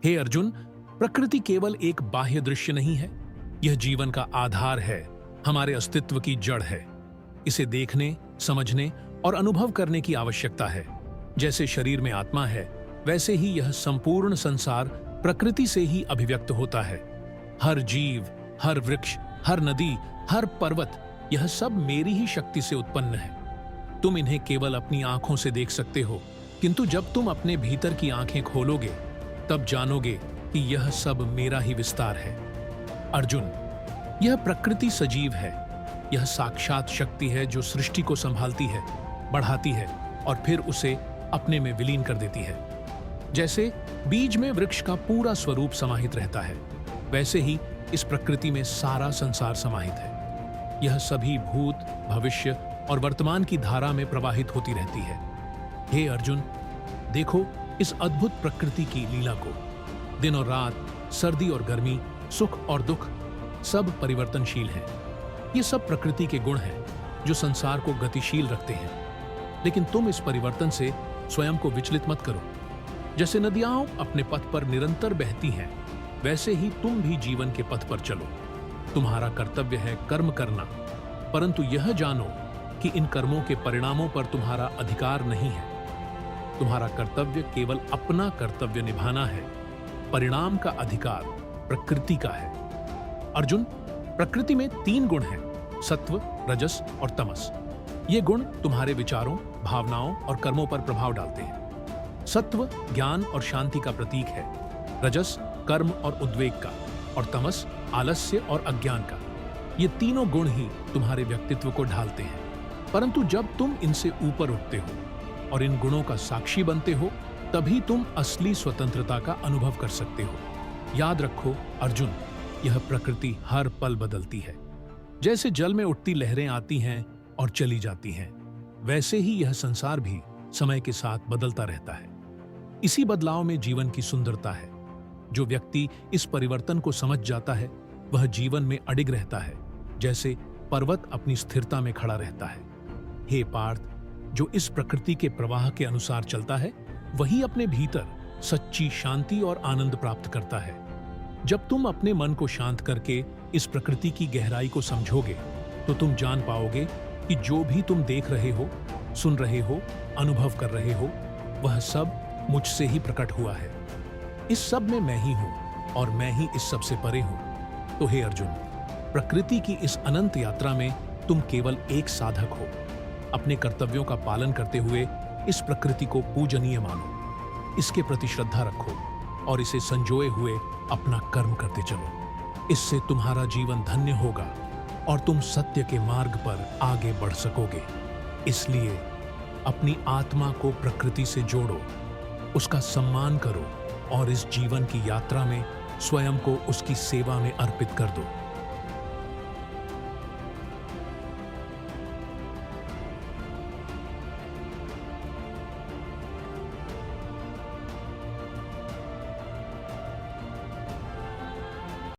हे अर्जुन, प्रकृति केवल एक बाह्य दृश्य नहीं है, यह जीवन का आधार है, हमारे अस्तित्व की जड़ है। इसे देखने, समझने और अनुभव करने की आवश्यकता है। जैसे शरीर में आत्मा है, वैसे ही यह संपूर्ण संसार प्रकृति से ही अभिव्यक्त होता है। हर जीव, हर वृक्ष, हर नदी, हर पर्वत, यह सब मेरी ही शक्ति से उत्पन्न है। तुम इन्हें केवल अपनी आंखों से देख सकते हो, किंतु जब तुम अपने भीतर की आंखें खोलोगे, तब जानोगे कि यह सब मेरा ही विस्तार है। अर्जुन, यह प्रकृति सजीव है। यह साक्षात शक्ति है जो सृष्टि को संभालती है, बढ़ाती है और फिर उसे अपने में विलीन कर देती है। जैसे बीज में वृक्ष का पूरा स्वरूप समाहित रहता है, वैसे ही इस प्रकृति में सारा संसार समाहित है। यह सभी भूत, भविष्य और वर्तमान की धारा में प्रवाहित होती रहती है। हे अर्जुन, देखो इस अद्भुत प्रकृति की लीला को। दिन और रात, सर्दी और गर्मी, सुख और दुख, सब परिवर्तनशील हैं। ये सब प्रकृति के गुण हैं जो संसार को गतिशील रखते हैं। लेकिन तुम इस परिवर्तन से स्वयं को विचलित मत करो। जैसे नदियां अपने पथ पर निरंतर बहती हैं, वैसे ही तुम भी जीवन के पथ पर चलो। तुम्हारा कर्तव्य है कर्म करना, परंतु यह जानो कि इन कर्मों के परिणामों पर तुम्हारा अधिकार नहीं है। तुम्हारा कर्तव्य केवल अपना कर्तव्य निभाना है। परिणाम का अधिकार प्रकृति का है। अर्जुन, प्रकृति में 3 गुण हैं, सत्व, रजस और तमस। ये गुण तुम्हारे विचारों, भावनाओं और कर्मों पर प्रभाव डालते हैं। सत्व ज्ञान और शांति का प्रतीक है, रजस कर्म और उद्वेग का, और तमस आलस्य और अज्ञान का। ये तीनों गुण ही तुम्हारे व्यक्तित्व को ढालते हैं। परंतु जब तुम इनसे ऊपर उठते हो और इन गुणों का साक्षी बनते हो, तभी तुम असली स्वतंत्रता का अनुभव कर सकते हो। याद रखो अर्जुन, यह प्रकृति हर पल बदलती है। जैसे जल में उठती लहरें आती हैं और चली जाती हैं, वैसे ही यह संसार भी समय के साथ बदलता रहता है। इसी बदलाव में जीवन की सुंदरता है। जो व्यक्ति इस परिवर्तन को समझ जाता है, वह जीवन में अडिग रहता है, जैसे पर्वत अपनी स्थिरता में खड़ा रहता है। हे पार्थ, जो इस प्रकृति के प्रवाह के अनुसार चलता है, वही अपने भीतर सच्ची शांति और आनंद प्राप्त करता है। जब तुम अपने मन को शांत करके इस प्रकृति की गहराई को समझोगे, तो तुम जान पाओगे कि जो भी तुम देख रहे हो, सुन रहे हो, अनुभव कर रहे हो, वह सब मुझसे ही प्रकट हुआ है। इस सब में मैं ही हूं और मैं ही इस सब से परे हूं। तो हे अर्जुन, प्रकृति की इस अनंत यात्रा में तुम केवल एक साधक हो। अपने कर्तव्यों का पालन करते हुए इस प्रकृति को पूजनीय मानो, इसके प्रति श्रद्धा रखो और इसे संजोए हुए अपना कर्म करते चलो। इससे तुम्हारा जीवन धन्य होगा और तुम सत्य के मार्ग पर आगे बढ़ सकोगे। इसलिए अपनी आत्मा को प्रकृति से जोड़ो, उसका सम्मान करो और इस जीवन की यात्रा में स्वयं को उसकी सेवा में अर्पित कर दो।